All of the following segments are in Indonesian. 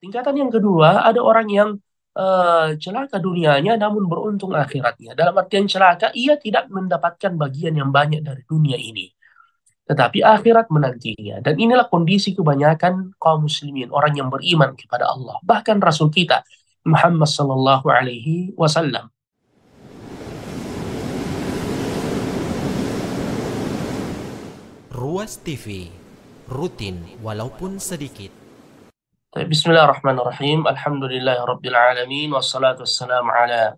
Tingkatan yang kedua, ada orang yang celaka dunianya namun beruntung akhiratnya. Dalam artian celaka, ia tidak mendapatkan bagian yang banyak dari dunia ini. Tetapi akhirat menantinya. Dan inilah kondisi kebanyakan kaum muslimin, orang yang beriman kepada Allah. Bahkan Rasul kita, Muhammad Sallallahu Alaihi Wasallam. Ruas TV, rutin walaupun sedikit. Bismillahirrahmanirrahim. Alhamdulillah Rabbil Alamin. Wassalatu wassalamu ala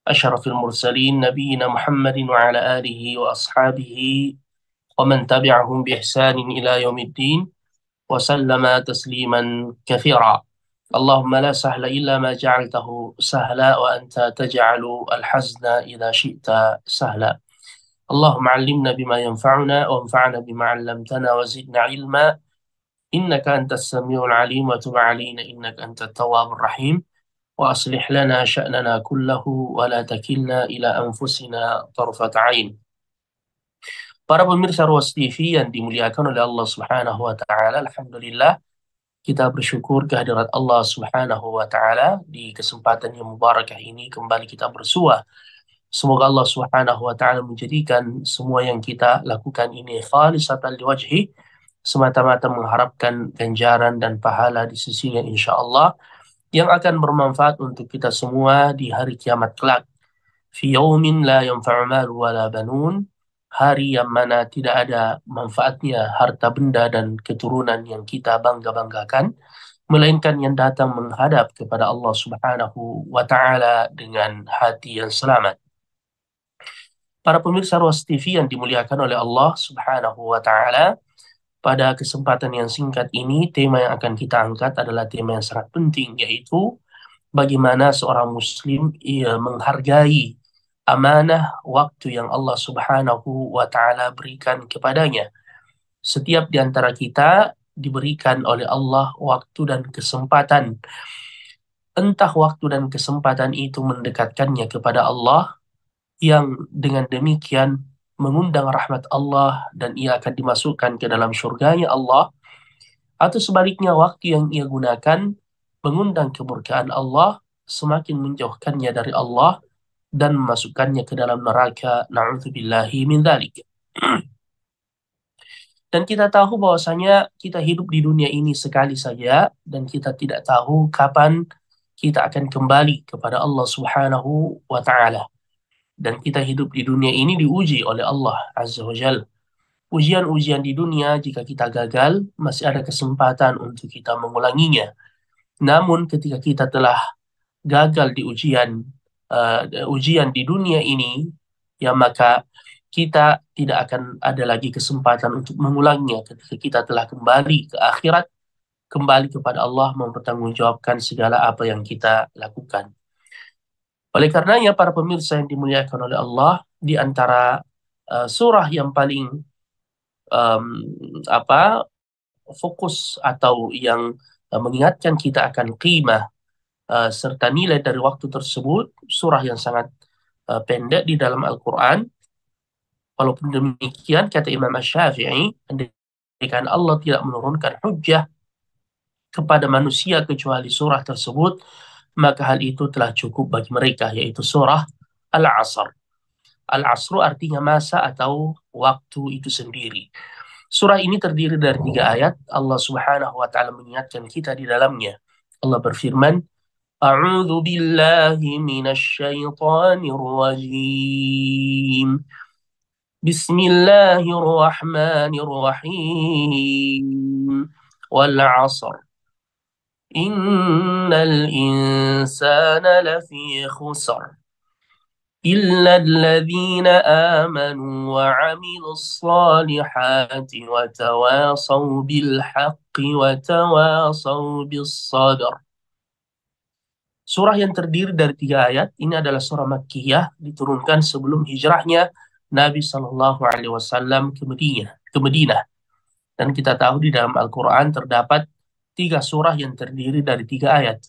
ashrafil mursalin. Nabiina Muhammadin wa ala alihi wa ashabihi. Wa man tabi'ahum bi ihsanin ila yaumiddin. وسلم تسليما كثيرا اللهم لا سهل إلا ما جعلته سهلا وأنت تجعل الحزن إذا شئت سهلا اللهم علمنا بما ينفعنا وانفعنا بما علمتنا وزدنا علما إنك أنت السميع العليم وتب علينا إنك أنت التواب الرحيم وأصلح لنا شأننا كله ولا تكلنا إلى أنفسنا طرفة عين. Para pemirsa Ruas TV yang dimuliakan oleh Allah Subhanahu wa taala, alhamdulillah kita bersyukur kehadirat Allah Subhanahu wa taala di kesempatan yang mubarakah ini kembali kita bersua. Semoga Allah Subhanahu wa taala menjadikan semua yang kita lakukan ini khalisatan liwajhi, semata-mata mengharapkan ganjaran dan pahala di sisinya insyaallah yang akan bermanfaat untuk kita semua di hari kiamat kelak. Fi yaumin la yanfa'u malu wala banun, hari yang mana tidak ada manfaatnya harta benda dan keturunan yang kita bangga-banggakan, melainkan yang datang menghadap kepada Allah Subhanahu wa taala dengan hati yang selamat. Para pemirsa Ruas TV yang dimuliakan oleh Allah Subhanahu wa taala, pada kesempatan yang singkat ini tema yang akan kita angkat adalah tema yang sangat penting, yaitu bagaimana seorang muslim ia menghargai amanah waktu yang Allah Subhanahu wa taala berikan kepadanya. Setiap di antara kita diberikan oleh Allah waktu dan kesempatan. Entah waktu dan kesempatan itu mendekatkannya kepada Allah, yang dengan demikian mengundang rahmat Allah dan ia akan dimasukkan ke dalam syurganya Allah, atau sebaliknya waktu yang ia gunakan mengundang kemurkaan Allah, semakin menjauhkannya dari Allah dan memasukkannya ke dalam neraka. Na'udzubillahi min dzalik. Dan kita tahu bahwasanya kita hidup di dunia ini sekali saja dan kita tidak tahu kapan kita akan kembali kepada Allah Subhanahu wa taala. Dan kita hidup di dunia ini diuji oleh Allah Azza wa Jalla. Ujian-ujian di dunia, jika kita gagal, masih ada kesempatan untuk kita mengulanginya. Namun ketika kita telah gagal di ujian di dunia ini, ya maka kita tidak akan ada lagi kesempatan untuk mengulanginya ketika kita telah kembali ke akhirat, kembali kepada Allah mempertanggungjawabkan segala apa yang kita lakukan. Oleh karenanya para pemirsa yang dimuliakan oleh Allah, di antara surah yang paling um, apa fokus atau yang mengingatkan kita akan qimah serta nilai dari waktu tersebut, surah yang sangat pendek di dalam Al-Quran. Walaupun demikian, kata Imam Asy-Syafi'i, andaikan Allah tidak menurunkan hujjah kepada manusia kecuali surah tersebut, maka hal itu telah cukup bagi mereka, yaitu surah Al-Asr. Al-Asru artinya masa atau waktu itu sendiri. Surah ini terdiri dari 3 ayat. Allah Subhanahu wa taala mengingatkan kita di dalamnya. Allah berfirman, A'udzu billahi minasy syaithanir rajim. Bismillahirrahmanirrahim. Wal 'asr. Innal insana lafi khusr. إلا الذين آمنوا وعملوا الصالحات وتواصوا بالحق وتواصوا بالصبر. Surah yang terdiri dari 3 ayat ini adalah surah Makkiyah, diturunkan sebelum hijrahnya Nabi Shallallahu Alaihi Wasallam ke Madinah. Dan kita tahu di dalam Al-Quran terdapat 3 surah yang terdiri dari 3 ayat,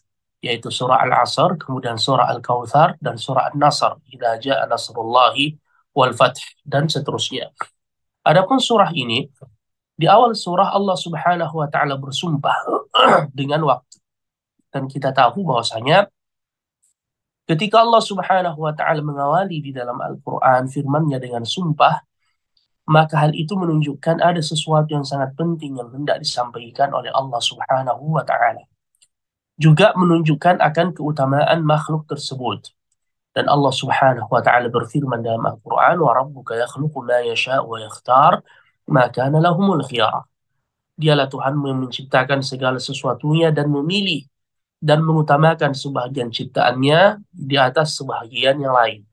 yaitu surah Al-Asr, kemudian surah Al-Kautsar, dan surah An-Nasr, Idza jaa nasrullahi wal fath, dan seterusnya. Adapun surah ini, di awal surah Allah Subhanahu wa taala bersumpah dengan waktu. Dan kita tahu bahwasanya ketika Allah Subhanahu wa taala mengawali di dalam Al-Qur'an firman-Nya dengan sumpah, maka hal itu menunjukkan ada sesuatu yang sangat penting yang hendak disampaikan oleh Allah Subhanahu wa taala. Juga menunjukkan akan keutamaan makhluk tersebut. Dan Allah Subhanahu wa taala berfirman dalam Al-Qur'an, "Wa rabbuka yakhluqu ma yasha'u wa yakhtar, ma kana lahumul khiyarah." Dialah Tuhanmu yang menciptakan segala sesuatunya dan memilih dan mengutamakan sebahagian ciptaannya di atas sebahagian yang lain.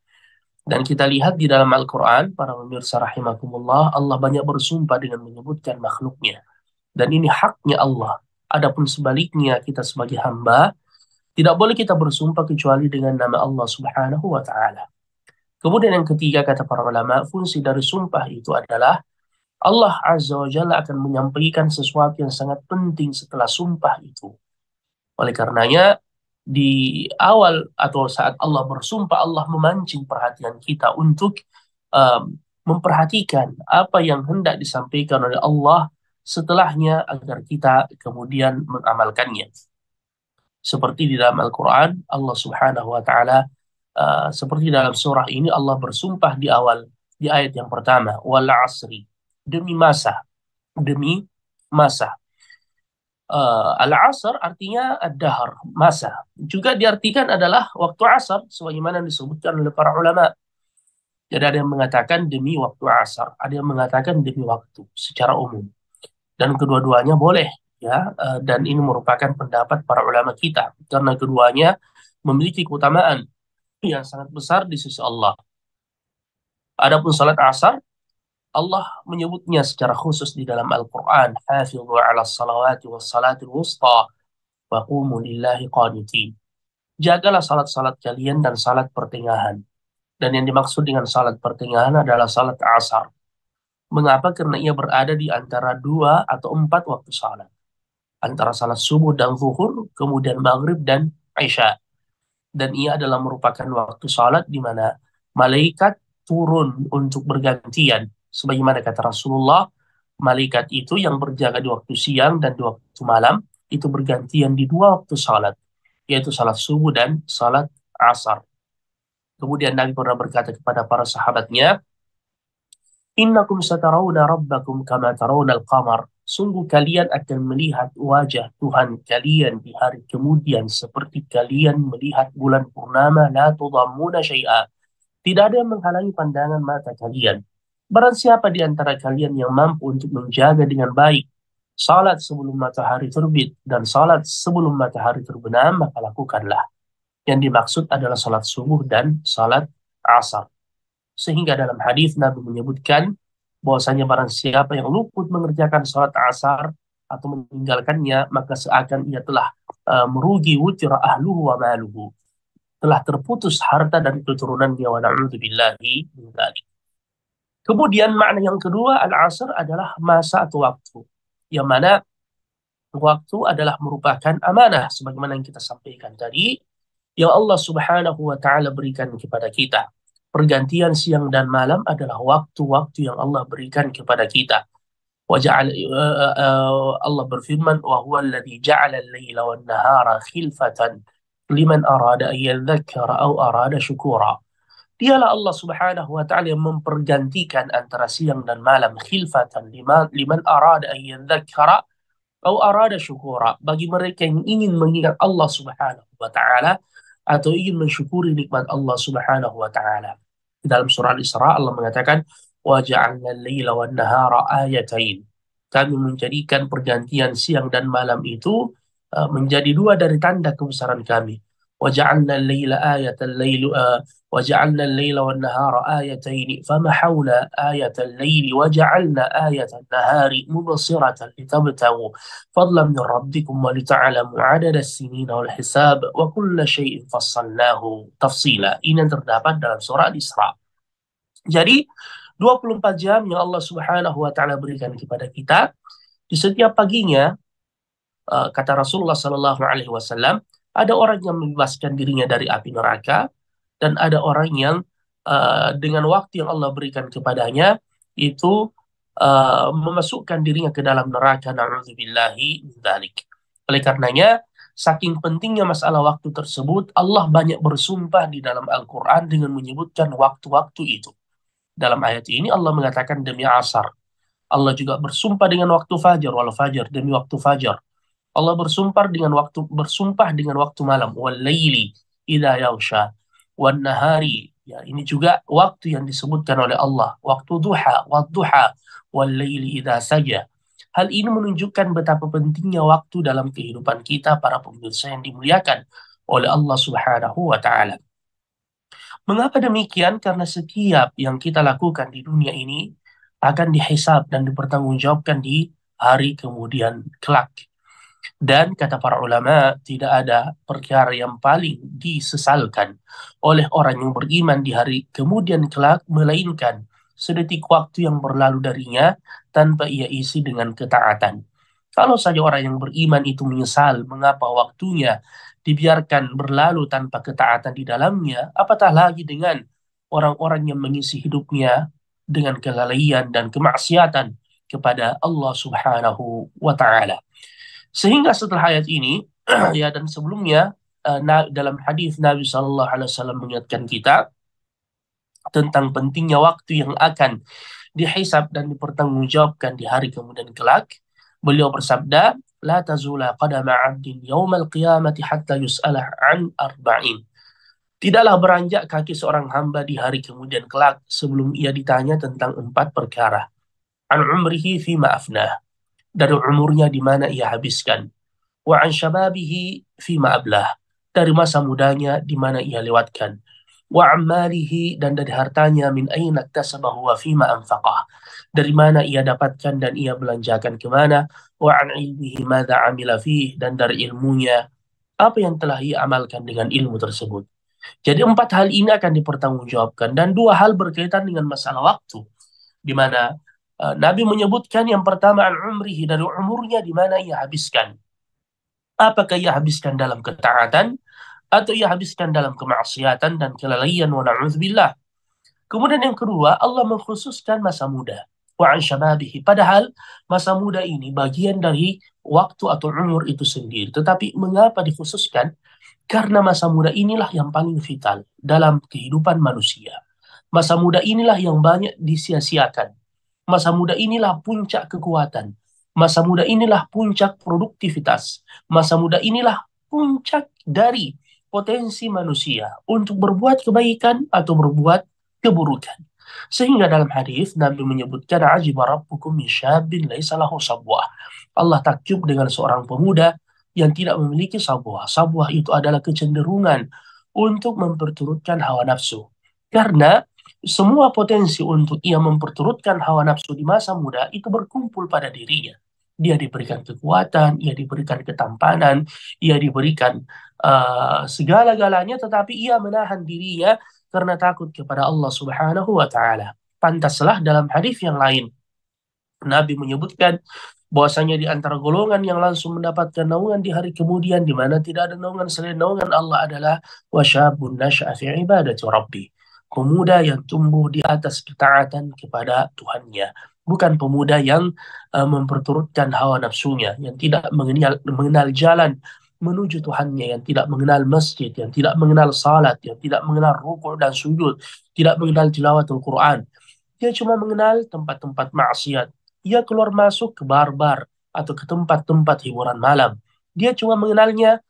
Dan kita lihat di dalam Al-Quran, para pemirsa rahimakumullah, Allah banyak bersumpah dengan menyebutkan makhluknya. Dan ini haknya Allah. Adapun sebaliknya, kita sebagai hamba, tidak boleh kita bersumpah kecuali dengan nama Allah Subhanahu wa Ta'ala. Kemudian yang ketiga, kata para ulama, fungsi dari sumpah itu adalah Allah Azza wa Jalla akan menyampaikan sesuatu yang sangat penting setelah sumpah itu. Oleh karenanya, di awal atau saat Allah bersumpah, Allah memancing perhatian kita untuk memperhatikan apa yang hendak disampaikan oleh Allah setelahnya agar kita kemudian mengamalkannya. Seperti di dalam Al-Quran, Allah Subhanahu wa Ta'ala, seperti dalam surah ini, Allah bersumpah di awal, di ayat yang pertama, wal asri, demi masa, demi masa. Al-asr artinya ad-dahr, masa. Juga diartikan adalah waktu asar, sebagaimana disebutkan oleh para ulama. Jadi ada yang mengatakan demi waktu asar, ada yang mengatakan demi waktu secara umum. Dan kedua-duanya boleh, ya. Dan ini merupakan pendapat para ulama kita, karena keduanya memiliki keutamaan yang sangat besar di sisi Allah. Adapun salat asar, Allah menyebutnya secara khusus di dalam Al-Quran, "Hafidhu 'ala salawati was salatil wusta wa qumu lillahi qanitin." Jagalah salat-salat kalian dan salat pertengahan. Dan yang dimaksud dengan salat pertengahan adalah salat asar. Mengapa? Karena ia berada di antara 2 atau 4 waktu salat. Antara salat subuh dan zuhur, kemudian maghrib dan isya. Dan ia adalah merupakan waktu salat di mana malaikat turun untuk bergantian. Sebagaimana kata Rasulullah, malaikat itu yang berjaga di waktu siang dan di waktu malam, itu bergantian di 2 waktu salat, yaitu salat subuh dan salat asar. Kemudian Nabi pernah berkata kepada para sahabatnya, "Innakum satarawna rabbakum kama tarawna al-qamar." Sungguh kalian akan melihat wajah Tuhan kalian di hari kemudian seperti kalian melihat bulan purnama, la tudammuna syai'a. Tidak ada yang menghalangi pandangan mata kalian. Barang siapa di antara kalian yang mampu untuk menjaga dengan baik salat sebelum matahari terbit dan salat sebelum matahari terbenam, maka lakukanlah. Yang dimaksud adalah salat subuh dan salat asar. Sehingga dalam hadis Nabi menyebutkan bahwasanya barang siapa yang luput mengerjakan salat asar atau meninggalkannya, maka seakan ia telah merugi wutira ahluhu wa maluhu. Telah terputus harta dan keturunannya, wa na'udzubillahi min dzalik. Kemudian makna yang kedua, al-asr adalah masa atau waktu. Yang mana waktu adalah merupakan amanah sebagaimana yang kita sampaikan tadi, yang Allah Subhanahu wa taala berikan kepada kita. Pergantian siang dan malam adalah waktu-waktu yang Allah berikan kepada kita. Allah berfirman, "Wa huwa alladhi ja'ala al-laila wan-nahara khilfatan liman arada an yadhakkara aw arada syukura." Dialah Allah Subhanahu wa taala yang mempergantikan antara siang dan malam, khilfatan liman arada an yadhakkara aw arada syukura, bagi mereka yang ingin mengingat Allah Subhanahu wa taala atau ingin mensyukuri nikmat Allah Subhanahu wa taala. Dalam surah Al-Isra Allah mengatakan, "Wa ja'alna al-laila wan-nahara ayatain." Kami menjadikan pergantian siang dan malam itu menjadi 2 dari tanda kebesaran kami. Wa ja'alna al-laila ayatal lail wa ja'alna al-laila wan-nahara ayatayn famahawna ayatal lail wa ja'alna ayatal nahari mubsiratan litabtagu fadlan min rabbikum wa lita'lamu 'adada as-sinina wal hisab wa kulla syai'in fassalnahu tafsila. Ini yang terdapat dalam surah Al-Isra. Jadi 24 jam yang Allah Subhanahu wa taala berikan kepada kita, di setiap paginya kata Rasulullah sallallahu alaihi wasallam, ada orang yang membebaskan dirinya dari api neraka dan ada orang yang dengan waktu yang Allah berikan kepadanya itu memasukkan dirinya ke dalam neraka, na'udzubillahi min dzalik. Oleh karenanya Saking pentingnya masalah waktu tersebut, Allah banyak bersumpah di dalam Al-Quran dengan menyebutkan waktu-waktu itu. Dalam ayat ini Allah mengatakan demi asar. Allah juga bersumpah dengan waktu fajar, wal fajar, demi waktu fajar. Allah bersumpah dengan waktu malam, wal laili idza yaghsha, wan nahari. Ya, ini juga waktu yang disebutkan oleh Allah, waktu duha, wadduha, wal laili idza saja. Hal ini menunjukkan betapa pentingnya waktu dalam kehidupan kita para pemirsa yang dimuliakan oleh Allah Subhanahu wa taala. Mengapa demikian? Karena setiap yang kita lakukan di dunia ini akan dihisab dan dipertanggungjawabkan di hari kemudian kelak. Dan kata para ulama, tidak ada perkara yang paling disesalkan oleh orang yang beriman di hari kemudian kelak, melainkan sedetik waktu yang berlalu darinya tanpa ia isi dengan ketaatan. Kalau saja orang yang beriman itu menyesal mengapa waktunya dibiarkan berlalu tanpa ketaatan di dalamnya, apatah lagi dengan orang-orang yang mengisi hidupnya dengan kelalaian dan kemaksiatan kepada Allah Subhanahu wa taala. Sehingga setelah ayat ini ya dan sebelumnya dalam hadis Nabi Shallallahu Alaihi Wasallam mengingatkan kita tentang pentingnya waktu yang akan dihisab dan dipertanggungjawabkan di hari kemudian kelak. Beliau bersabda, "La tazula qadama 'abdin yaumal qiyamati hatta yus'alah an arba'in." Tidaklah beranjak kaki seorang hamba di hari kemudian kelak sebelum ia ditanya tentang 4 perkara. An umrihi fima afnah, dari umurnya di mana ia habiskan. Wa an syababihi fima ablah, dari masa mudanya di mana ia lewatkan. Wa ammalihi, dan dari hartanya min aina iktasabahu wa fima anfaqah, dari mana ia dapatkan dan ia belanjakan kemana. Wa an ilmihi madza amila fih, dan dari ilmunya apa yang telah ia amalkan dengan ilmu tersebut. Jadi 4 hal ini akan dipertanggungjawabkan, dan 2 hal berkaitan dengan masalah waktu, di mana Nabi menyebutkan yang pertama an umrihi, dari umurnya di mana ia habiskan. Apakah ia habiskan dalam ketaatan atau ia habiskan dalam kemaksiatan dan kelalaian, wa na'udzubillah. Kemudian yang kedua, Allah mengkhususkan masa muda. Wa an syababihi. Padahal masa muda ini bagian dari waktu atau umur itu sendiri. Tetapi mengapa dikhususkan? Karena masa muda inilah yang paling vital dalam kehidupan manusia. Masa muda inilah yang banyak disia-siakan. Masa muda inilah puncak kekuatan. Masa muda inilah puncak produktivitas. Masa muda inilah puncak dari potensi manusia untuk berbuat kebaikan atau berbuat keburukan. Sehingga dalam hadis Nabi menyebutkan ajiba rabbukum min syabin laisa lahu sabwah. Allah takjub dengan seorang pemuda yang tidak memiliki sabwah. Sabwah itu adalah kecenderungan untuk memperturutkan hawa nafsu. Karena semua potensi untuk ia memperturutkan hawa nafsu di masa muda itu berkumpul pada dirinya. Dia diberikan kekuatan, ia diberikan ketampanan, ia diberikan segala-galanya, tetapi ia menahan dirinya karena takut kepada Allah Subhanahu wa taala. Pantaslah dalam hadis yang lain Nabi menyebutkan bahwasanya di antara golongan yang langsung mendapatkan naungan di hari kemudian di mana tidak ada naungan selain naungan Allah adalah wasyabun nasya'a fi ibadati rabbi. Pemuda yang tumbuh di atas ketaatan kepada Tuhannya, bukan pemuda yang memperturutkan hawa nafsunya, yang tidak mengenal jalan menuju Tuhannya, yang tidak mengenal masjid, yang tidak mengenal salat, yang tidak mengenal rukuk dan sujud, tidak mengenal tilawatul Quran. Dia cuma mengenal tempat-tempat maksiat. Dia keluar masuk ke bar-bar atau ke tempat-tempat hiburan malam. Dia cuma mengenalnya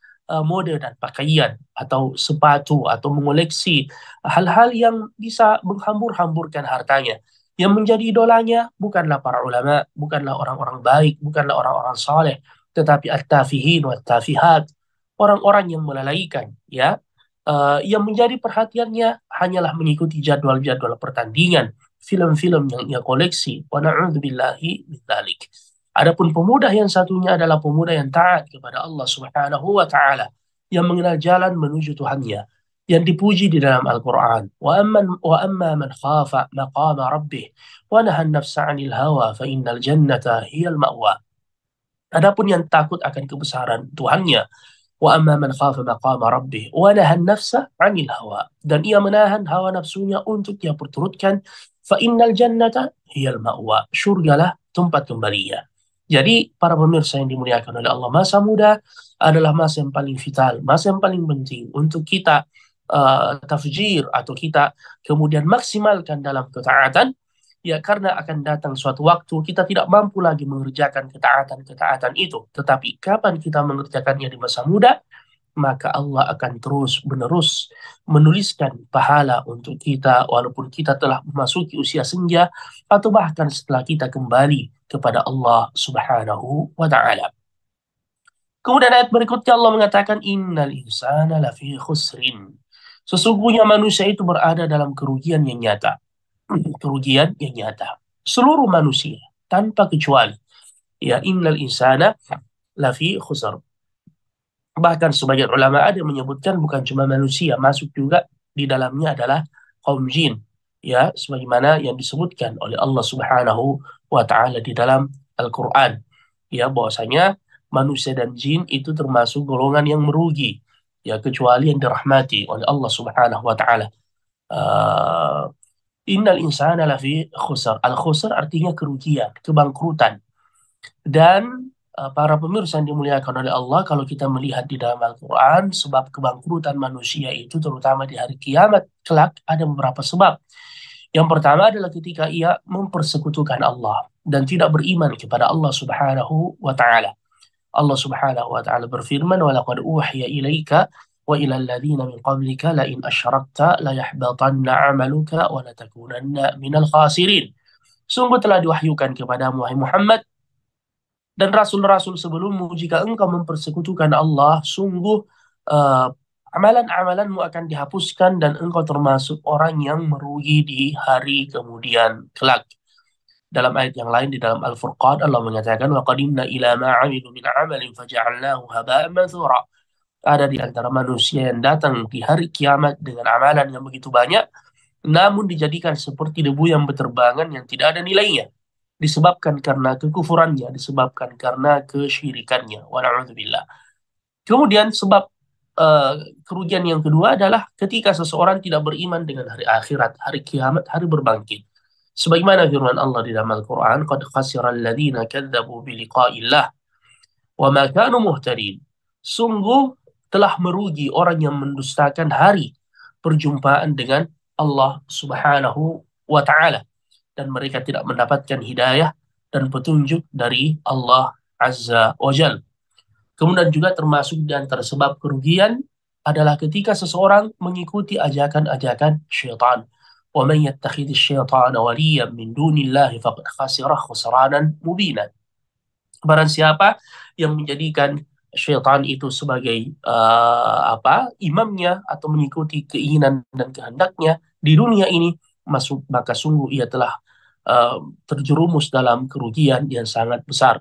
mode dan pakaian atau sepatu atau mengoleksi hal-hal yang bisa menghambur-hamburkan hartanya. Yang menjadi idolanya bukanlah para ulama, bukanlah orang-orang baik, bukanlah orang-orang saleh, tetapi at-tafihin wa tafihat, orang-orang yang melalaikan, ya. Yang menjadi perhatiannya hanyalah mengikuti jadwal-jadwal pertandingan, film-film yang ia koleksi. Wa na'udzubillahi min dzalik. Adapun pemuda yang satunya adalah pemuda yang taat kepada Allah Subhanahu wa taala, yang mengenal jalan menuju Tuhannya, yang dipuji di dalam Al-Qur'an. Wa amma man khafa maqama rabbih wa nahan nafsa 'anil hawa fa innal jannata hiyal ma'wa. Adapun yang takut akan kebesaran Tuhannya, wa amma man khafa maqama rabbih wa nahan nafsa 'anil hawa, dan ia menahan hawa nafsunya untuk ia perturutkan, fa innal jannata hiyal ma'wa, surgalah tempat kembalinya. Jadi para pemirsa yang dimuliakan oleh Allah, masa muda adalah masa yang paling vital, masa yang paling penting untuk kita tafjir atau kita kemudian maksimalkan dalam ketaatan. Ya, karena akan datang suatu waktu kita tidak mampu lagi mengerjakan ketaatan-ketaatan itu. Tetapi kapan kita mengerjakannya di masa muda, maka Allah akan terus-menerus menuliskan pahala untuk kita walaupun kita telah memasuki usia senja atau bahkan setelah kita kembali kepada Allah Subhanahu wa taala. Kemudian ayat berikutnya Allah mengatakan innal insana lafi khusrin. Sesungguhnya manusia itu berada dalam kerugian yang nyata. Kerugian yang nyata. Seluruh manusia tanpa kecuali. Ya, innal insana lafi khusr. Bahkan sebagian ulama ada yang menyebutkan bukan cuma manusia, masuk juga di dalamnya adalah kaum jin. Ya, sebagaimana yang disebutkan oleh Allah Subhanahu wa taala di dalam Al-Qur'an. Ya, bahwasanya manusia dan jin itu termasuk golongan yang merugi. Ya, kecuali yang dirahmati oleh Allah Subhanahu wa taala. Uh, Innal insana lafi khusr. Al-khusr artinya kerugian, kebangkrutan. Dan para pemirsa yang dimuliakan oleh Allah, kalau kita melihat di dalam Al-Quran, sebab kebangkrutan manusia itu terutama di hari kiamat kelak ada beberapa sebab. Yang pertama adalah ketika ia mempersekutukan Allah dan tidak beriman kepada Allah Subhanahu wa taala. Allah Subhanahu wa taala berfirman, "Wa laqad uhiya ilaika wa ila alladziina min qablika la in asyrakta la yahbatanna 'amaluka wa la takunanna minal khasirin." Sungguh telah diwahyukan kepadamu wahai Muhammad dan rasul-rasul sebelummu, jika engkau mempersekutukan Allah, sungguh eh, amalan-amalanmu akan dihapuskan dan engkau termasuk orang yang merugi di hari kemudian kelak. Dalam ayat yang lain di dalam Al-Furqan Allah mengatakan wa qadimna ila ma 'amilu min 'amalin faja'alnahu haba'an mansura. Ada di antara manusia yang datang di hari kiamat dengan amalan yang begitu banyak, namun dijadikan seperti debu yang berterbangan yang tidak ada nilainya, disebabkan karena kekufurannya, disebabkan karena kesyirikannya. Wa na'udzubillah. Kemudian sebab eh, kerugian yang kedua adalah ketika seseorang tidak beriman dengan hari akhirat, hari kiamat, hari berbangkit. Sebagaimana firman Allah di dalam Al-Quran, "Qad khasira alladhina kadzabu bi liqa'illah wa ma kanu muhtadin." Sungguh telah merugi orang yang mendustakan hari perjumpaan dengan Allah Subhanahu wa taala dan mereka tidak mendapatkan hidayah dan petunjuk dari Allah Azza wa Jal. Kemudian juga termasuk di antara sebab kerugian adalah ketika seseorang mengikuti ajakan-ajakan syaitan. وَمَنْ يَتَّخِذِ الشَّيْطَانَ وَلِيًّا مِنْ دُونِ اللَّهِ فَقَدْ خَسِرَ خُسْرَانًا مُبِينًا. Barang siapa yang menjadikan syaitan itu sebagai imamnya atau mengikuti keinginan dan kehendaknya di dunia ini, maka sungguh ia telah uh, terjerumus dalam kerugian yang sangat besar.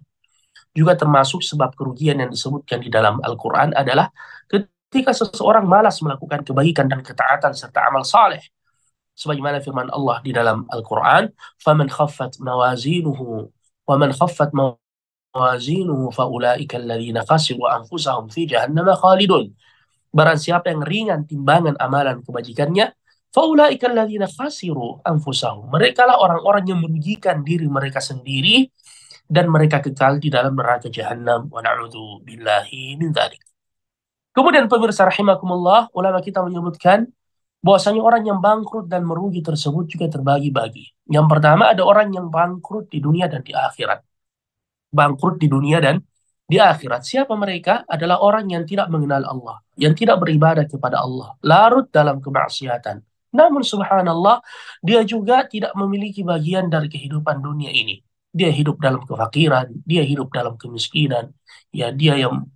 Juga termasuk sebab kerugian yang disebutkan di dalam Al-Quran adalah ketika seseorang malas melakukan kebaikan dan ketaatan serta amal saleh. Sebagaimana firman Allah di dalam Al-Quran, فَمَنْ خَفَّتْ مَوَازِينُهُ وَمَنْ خَفَّتْ موازينه فأولئك الذين خسروا أنفسهم في جهنم خالدون. Barang siapa yang ringan timbangan amalan kebajikannya, faulaika alladzina khasiru anfusahum. Mereka lah orang-orang yang merugikan diri mereka sendiri dan mereka kekal di dalam neraka jahanam. Wa na'udzu billahi min dzalik. Kemudian pemirsa rahimakumullah, ulama kita menyebutkan bahwasanya orang yang bangkrut dan merugi tersebut juga terbagi-bagi. Yang pertama ada orang yang bangkrut di dunia dan di akhirat. Bangkrut di dunia dan di akhirat. Siapa mereka? Adalah orang yang tidak mengenal Allah, yang tidak beribadah kepada Allah, larut dalam kemaksiatan. Namun subhanallah, dia juga tidak memiliki bagian dari kehidupan dunia ini. Dia hidup dalam kefakiran, dia hidup dalam kemiskinan. Ya, dia yang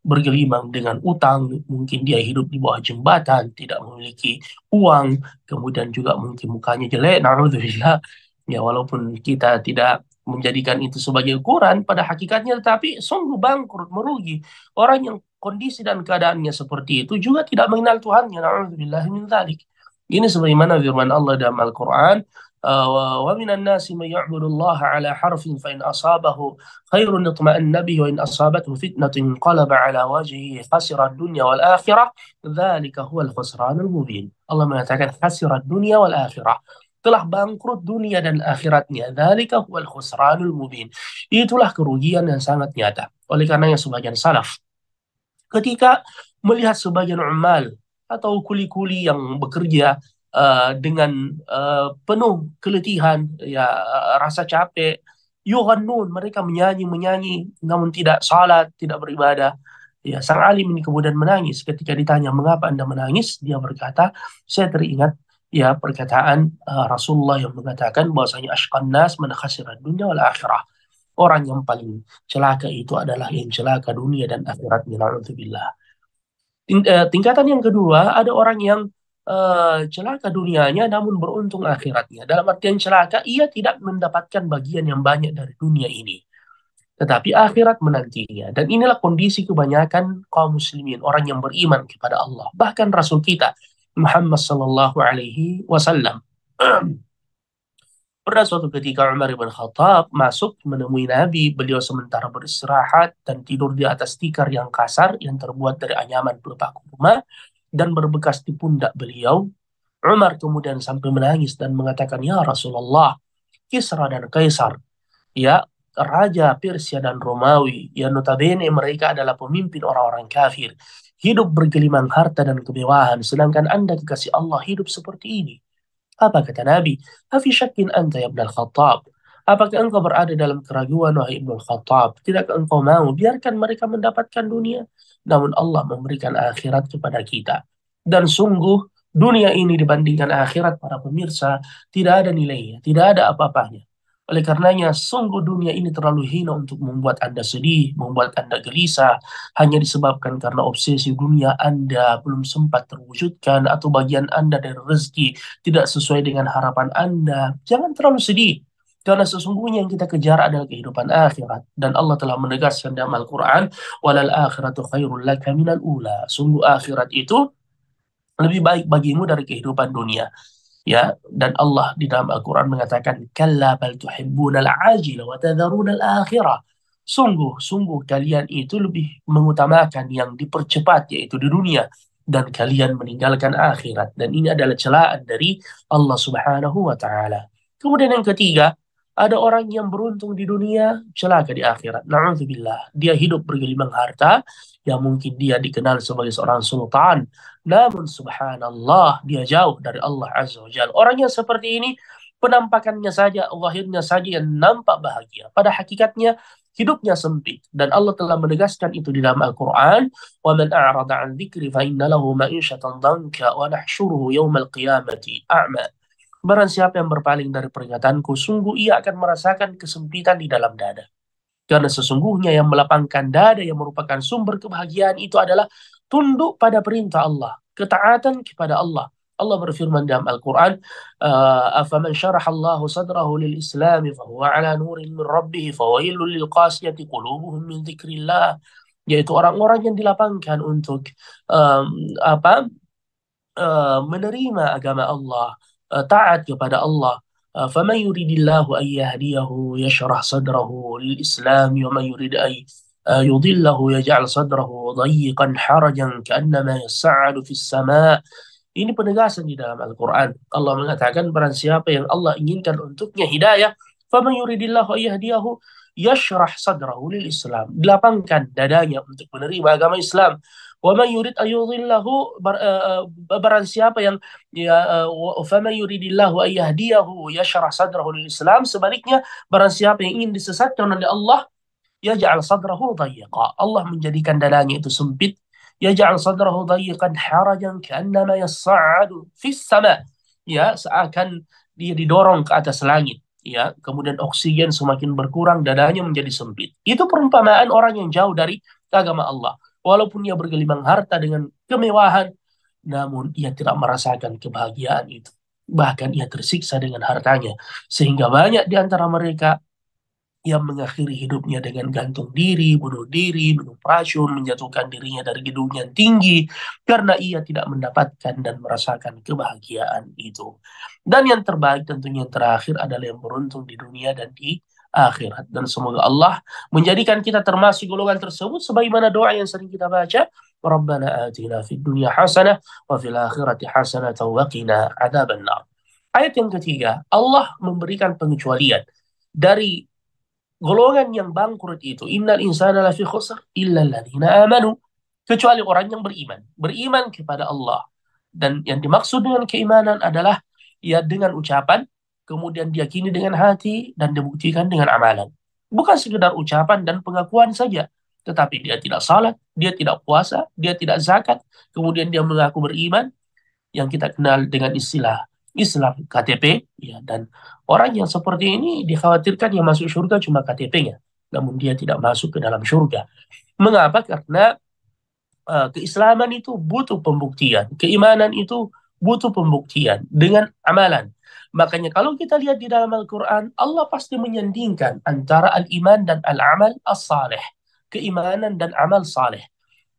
bergelimang dengan utang, mungkin dia hidup di bawah jembatan, tidak memiliki uang, kemudian juga mungkin mukanya jelek, na'udzubillah. Ya, walaupun kita tidak menjadikan itu sebagai ukuran pada hakikatnya, tetapi sungguh bangkrut, merugi. Orang yang kondisi dan keadaannya seperti itu juga tidak mengenal Tuhannya. Na'udzubillahi min dzalik. Ini sebagaimana firman Allah dalam Al-Quran, wa minan nasi man ya'budu Allah ala harfin fa in asabahu khairun itma'anna bihi wa in asabathu fitnatun qalaba ala wajhihi khasira ad-dunya wal akhirah dzalika huwal khusranul mubin. Allah mengatakan khasira ad-dunya wal akhirah. telah bangkrut dunia dan akhiratnya. Dzalika huwal khusranul mubin. Itulah kerugian yang sangat nyata. Oleh karenanya sebagian salaf ketika melihat sebagian umal atau kuli-kuli yang bekerja dengan penuh keletihan, ya rasa capek, yughannun, mereka menyanyi namun tidak salat, tidak beribadah. Ya, sang alim ini kemudian menangis. Ketika ditanya mengapa Anda menangis, dia berkata, saya teringat ya perkataan Rasulullah yang mengatakan bahwasanya asyqan nas man khasira dunya wal akhirah. Orang yang paling celaka itu adalah yang celaka dunia dan akhiratnya. Na'udzubillah. Tingkatan yang kedua, ada orang yang celaka dunianya namun beruntung akhiratnya. Dalam artian celaka, ia tidak mendapatkan bagian yang banyak dari dunia ini. Tetapi akhirat menantinya. Dan inilah kondisi kebanyakan kaum muslimin, orang yang beriman kepada Allah. Bahkan Rasul kita, Muhammad Sallallahu Alaihi Wasallam. Pernah suatu ketika Umar bin Khattab masuk menemui Nabi, beliau sementara beristirahat dan tidur di atas tikar yang kasar yang terbuat dari anyaman pelepah kurma dan berbekas di pundak beliau. Umar kemudian sampai menangis dan mengatakan, "Ya Rasulullah, Kisra dan Kaisar, ya Raja Persia dan Romawi, yang notabene mereka adalah pemimpin orang-orang kafir, hidup bergelimang harta dan kemewahan, sedangkan Anda kekasih Allah hidup seperti ini." Apa kata Nabi? Hafi syakin anta ya Ibn al-Khattab. Apakah engkau berada dalam keraguan wahai Ibn al-Khattab? Tidakkah engkau mau biarkan mereka mendapatkan dunia? Namun Allah memberikan akhirat kepada kita. Dan sungguh dunia ini dibandingkan akhirat para pemirsa tidak ada nilainya, tidak ada apa-apanya. Oleh karenanya sungguh dunia ini terlalu hina untuk membuat Anda sedih, membuat Anda gelisah, hanya disebabkan karena obsesi dunia Anda belum sempat terwujudkan atau bagian Anda dari rezeki tidak sesuai dengan harapan Anda. Jangan terlalu sedih. Karena sesungguhnya yang kita kejar adalah kehidupan akhirat. Dan Allah telah menegaskan dalam Al-Quran, وَلَلْ آخِرَةُ خَيْرٌ لَكَ مِنَ الْأُولَى. Sungguh akhirat itu lebih baik bagimu dari kehidupan dunia. Ya, dan Allah di dalam Al-Quran mengatakan, "Kalla bal tuhibbunal ajila wa tadharunal akhirah." Sungguh, sungguh kalian itu lebih mengutamakan yang dipercepat yaitu di dunia dan kalian meninggalkan akhirat. Dan ini adalah celaan dari Allah Subhanahu wa taala. Kemudian yang ketiga, ada orang yang beruntung di dunia, celaka di akhirat. Na'udzubillah. Dia hidup bergelimang harta, yang mungkin dia dikenal sebagai seorang sultan, namun subhanallah dia jauh dari Allah Azza wa Jalla. Orang yang seperti ini penampakannya saja, zahirnya saja yang nampak bahagia. Pada hakikatnya hidupnya sempit dan Allah telah menegaskan itu di dalam Al-Qur'an, "Wa man a'rada 'an dzikri fa inna lahu ma'isyatan dhanka wa nahsyuruhu yaumal qiyamati a'ma." Barang siapa yang berpaling dari peringatanku, sungguh ia akan merasakan kesempitan di dalam dada. Karena sesungguhnya yang melapangkan dada yang merupakan sumber kebahagiaan itu adalah tunduk pada perintah Allah, ketaatan kepada Allah. Allah berfirman dalam Al-Quran, "Afaman syaraha Allahu sadrahu lil Islam fahuwa ala nurin min rabbih fawailul lil qasiyati qulubuhum min dzikrillah." Yaitu orang-orang yang dilapangkan untuk um, apa menerima agama Allah, taat kepada Allah. فمن يريد الله أن يهديه يشرح صدره للإسلام ومن يريد أن يضله يجعل صدره ضيقا حرجا كأنما يصعد في السماء. Ini penegasan di dalam Al-Quran. Allah mengatakan barang siapa yang Allah inginkan untuknya hidayah, فَمَنْ يُرِدِ اللَّهُ أَنْ يَهْدِيَهُ يَشْرَحْ صَدْرَهُ لِلْإِسْلَامِ. Dilapangkan dadanya untuk menerima agama Islam. وَمَنْ يُرِدْ أَنْ يُضِلَّهُ barang siapa yang فَمَنْ يُرِدِ اللَّهُ أَنْ يَهْدِيَهُ يَشْرَحْ صَدْرَهُ لِلْإِسْلَامِ. Sebaliknya, barang siapa yang ingin disesatkan oleh Allah, yaj'al sadrahu dayiqa. Allah menjadikan dadanya itu sempit. Yaj'al sadrahu dayiqan harajan ka'annama yas'adu fis sama. Ya, seakan dia didorong ke atas langit. Ya, kemudian oksigen semakin berkurang, dadanya menjadi sempit. Itu perumpamaan orang yang jauh dari agama Allah. Walaupun ia bergelimang harta dengan kemewahan, namun ia tidak merasakan kebahagiaan itu. Bahkan ia tersiksa dengan hartanya. Sehingga banyak di antara mereka yang mengakhiri hidupnya dengan gantung diri, bunuh diri, minum racun, menjatuhkan dirinya dari gedung yang tinggi, karena ia tidak mendapatkan dan merasakan kebahagiaan itu. Dan yang terbaik tentunya yang terakhir adalah yang beruntung di dunia dan di akhirat. Dan semoga Allah menjadikan kita termasuk golongan tersebut, sebagaimana doa yang sering kita baca, Rabbana atina fid dunya hasanah wa fil akhirati hasanah wa qina adzabannar. Ayat yang ketiga, Allah memberikan pengecualian dari golongan yang bangkrut itu. Innal insana lafi khusr illa alladziina amanu. Kecuali orang yang beriman. Beriman kepada Allah. Dan yang dimaksud dengan keimanan adalah ya dengan ucapan, kemudian diyakini dengan hati, dan dibuktikan dengan amalan. Bukan sekedar ucapan dan pengakuan saja. Tetapi dia tidak salat, dia tidak puasa, dia tidak zakat, kemudian dia mengaku beriman, yang kita kenal dengan istilah Islam KTP, ya, dan orang yang seperti ini dikhawatirkan yang masuk surga cuma KTP-nya, namun dia tidak masuk ke dalam surga. Mengapa? Karena keislaman itu butuh pembuktian, keimanan itu butuh pembuktian dengan amalan. Makanya kalau kita lihat di dalam Al-Quran, Allah pasti menyandingkan antara al-iman dan al-amal as-salih. Keimanan dan amal saleh.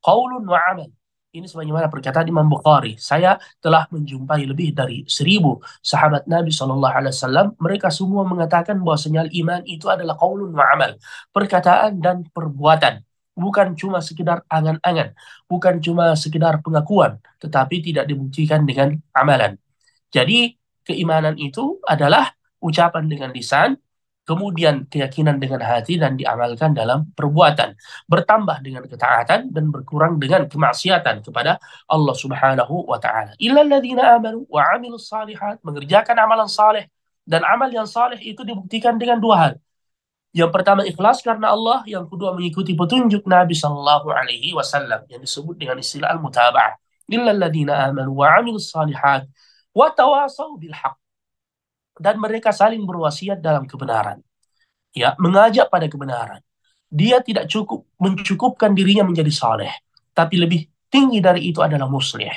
Qaulun wa amal. Ini sebagaimana perkataan Imam Bukhari. Saya telah menjumpai lebih dari 1.000 sahabat Nabi SAW. Mereka semua mengatakan bahwasanya iman itu adalah qaulun wa amal. Perkataan dan perbuatan. Bukan cuma sekedar angan-angan. Bukan cuma sekedar pengakuan. Tetapi tidak dibuktikan dengan amalan. Jadi keimanan itu adalah ucapan dengan lisan, kemudian keyakinan dengan hati dan diamalkan dalam perbuatan. Bertambah dengan ketaatan dan berkurang dengan kemaksiatan kepada Allah Subhanahu wa taala. Illal ladzina amanu wa 'amilus shalihat, mengerjakan amalan saleh, dan amal yang saleh itu dibuktikan dengan dua hal. Yang pertama ikhlas karena Allah, yang kedua mengikuti petunjuk Nabi Shallallahu Alaihi Wasallam yang disebut dengan istilah al-mutaba'ah. Illal ladzina amanu wa 'amilus shalihat wa tawasau bil haq, dan mereka saling berwasiat dalam kebenaran, ya, mengajak pada kebenaran. Dia tidak cukup mencukupkan dirinya menjadi saleh, tapi lebih tinggi dari itu adalah muslih.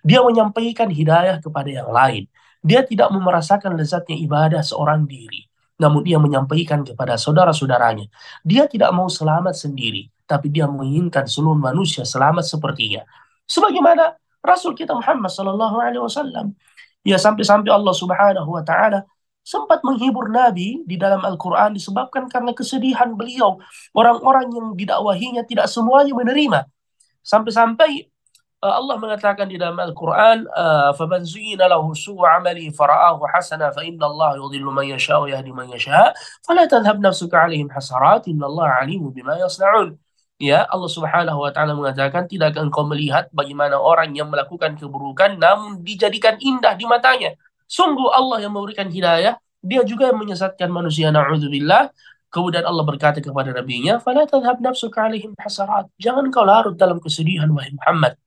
Dia menyampaikan hidayah kepada yang lain. Dia tidak merasakan lezatnya ibadah seorang diri, namun dia menyampaikan kepada saudara-saudaranya. Dia tidak mau selamat sendiri, tapi dia menginginkan seluruh manusia selamat sepertinya. Sebagaimana Rasul kita Muhammad sallallahu alaihi wasallam. Ya, sampai-sampai Allah Subhanahu wa taala sempat menghibur Nabi di dalam Al-Quran disebabkan karena kesedihan beliau. Orang-orang yang didakwahinya tidak semuanya menerima. Sampai-sampai Allah mengatakan di dalam Al-Quran, فَمَنْ زُيِّنَ لَهُ سُوءُ عَمَلِهِ فَرَآهُ حَسَنًا فَإِنَّ اللَّهَ يُضِلُّ مَنْ يَشَاءُ وَيَهْدِي مَنْ يَشَاءُ فَلَا تَذْهَبْ نَفْسُكَ عَلَيْهِمْ حَسَرَاتٍ إِنَّ اللَّهَ عَلِيمٌ بِمَا يَصْنَعُونَ. Ya, Allah Subhanahu wa taala mengatakan, tidakkah engkau melihat bagaimana orang yang melakukan keburukan namun dijadikan indah di matanya? Sungguh Allah yang memberikan hidayah, dia juga yang menyesatkan manusia, na'udzubillah. Kemudian Allah berkata kepada nabinya, "Fala tadhhab nafsuka 'alaihim hasarat." Jangan kau larut dalam kesedihan wahai Muhammad.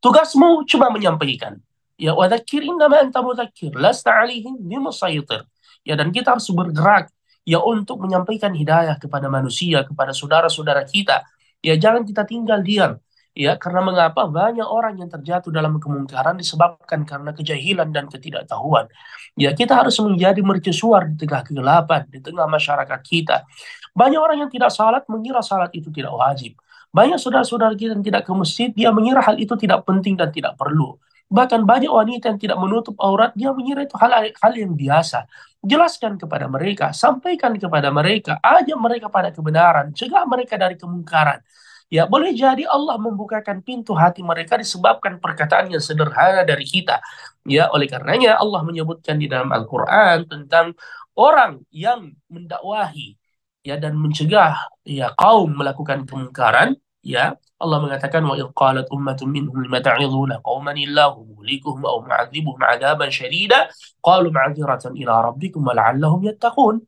Tugasmu cuma menyampaikan. Ya, wa dzakir innama anta mudzakir, lasta 'alaihim bimusaytir. Ya, dan kita harus bergerak ya untuk menyampaikan hidayah kepada manusia, kepada saudara-saudara kita. Ya, jangan kita tinggal diam. Ya, karena mengapa banyak orang yang terjatuh dalam kemungkaran disebabkan karena kejahilan dan ketidaktahuan. Ya, kita harus menjadi mercusuar di tengah kegelapan, di tengah masyarakat kita. Banyak orang yang tidak salat mengira salat itu tidak wajib. Banyak saudara-saudara kita yang tidak ke masjid, dia mengira hal itu tidak penting dan tidak perlu. Bahkan banyak wanita yang tidak menutup aurat, dia mengira itu hal yang biasa. Jelaskan kepada mereka, sampaikan kepada mereka, ajak mereka pada kebenaran, cegah mereka dari kemungkaran. Ya, boleh jadi Allah membukakan pintu hati mereka disebabkan perkataan yang sederhana dari kita. Ya, oleh karenanya Allah menyebutkan di dalam Al-Quran tentang orang yang mendakwahi ya dan mencegah ya kaum melakukan kemungkaran. Ya, Allah mengatakan wa idh qalat ummatun minhum lima ta'idhuna qauman illahu muhlikuhum aw mu'adzibuhum 'adaban syadida qalu ma'dziratan ila rabbikum wa la'allahum yattaqun.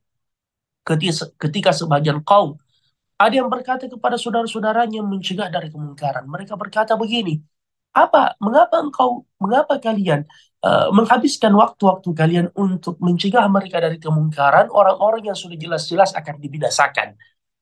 Ketika sebagian kaum ada yang berkata kepada saudara-saudaranya mencegah dari kemungkaran. Mereka berkata begini, mengapa kalian menghabiskan waktu-waktu kalian untuk mencegah mereka dari kemungkaran, orang-orang yang sudah jelas-jelas akan dibinasakan.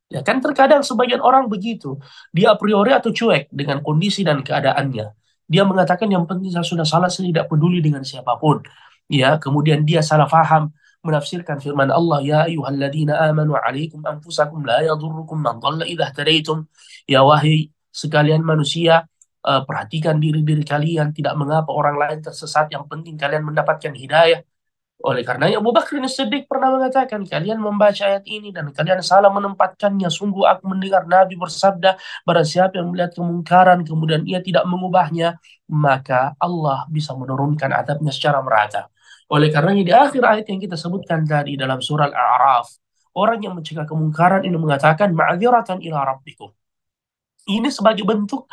Ya kan terkadang sebagian orang begitu, dia a priori atau cuek dengan kondisi dan keadaannya. Dia mengatakan yang penting saya sudah salah, saya tidak peduli dengan siapapun. Ya, kemudian dia salah faham menafsirkan firman Allah, ya ayyuhalladzina amanu 'alaikum anfusakum la yadhurrukum man dhalla idza ihtadaitum. Ya wahai sekalian manusia, perhatikan diri-diri kalian, tidak mengapa orang lain tersesat, yang penting kalian mendapatkan hidayah. Oleh karenanya Abu Bakar As-Siddiq pernah mengatakan, kalian membaca ayat ini dan kalian salah menempatkannya. Sungguh aku mendengar Nabi bersabda, barang siapa yang melihat kemungkaran kemudian ia tidak mengubahnya, maka Allah bisa menurunkan adabnya secara merata. Oleh karenanya di akhir ayat yang kita sebutkan tadi dalam surah Al-A'raf, orang yang mencegah kemungkaran ini mengatakan ma'dziratan ila rabbikum. Ini sebagai bentuk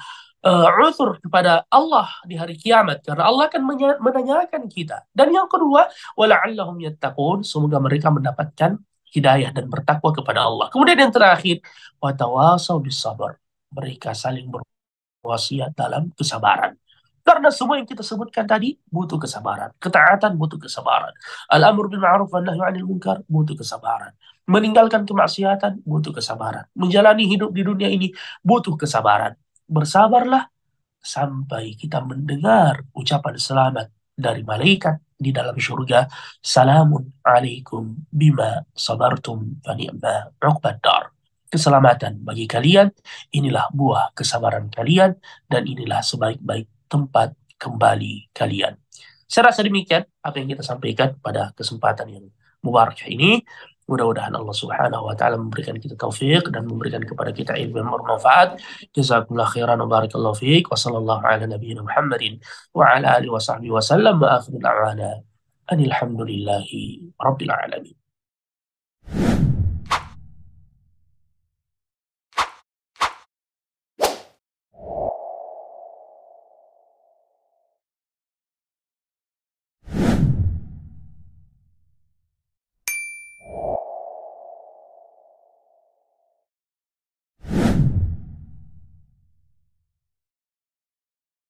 uzur kepada Allah di hari kiamat karena Allah akan menanyakan kita. Dan yang kedua, wala'allahum yattaqun, semoga mereka mendapatkan hidayah dan bertakwa kepada Allah. Kemudian yang terakhir, watawasau bis sabar. Mereka saling berwasiat dalam kesabaran. Karena semua yang kita sebutkan tadi butuh kesabaran. Ketaatan butuh kesabaran. Al-amr bil ma'ruf wa nahy 'anil munkar butuh kesabaran. Meninggalkan kemaksiatan butuh kesabaran. Menjalani hidup di dunia ini butuh kesabaran. Bersabarlah sampai kita mendengar ucapan selamat dari malaikat di dalam surga. Salamun alaikum bima sabartum fa ni'ma 'uqbad dar. Keselamatan bagi kalian, inilah buah kesabaran kalian, dan inilah sebaik-baik tempat kembali kalian. Saya rasa demikian apa yang kita sampaikan pada kesempatan yang mubarak ini. Mudah-mudahan Allah Subhanahu wa taala memberikan kita taufik dan memberikan kepada kita ilmu yang bermanfaat. Jazakumullah khairan wa barakallahu fiik wa sallallahu ala nabiyyina Muhammadin wa ala alihi wa sahbihi wa sallam wa akhiru da'wana anil hamdulillahi rabbil alamin.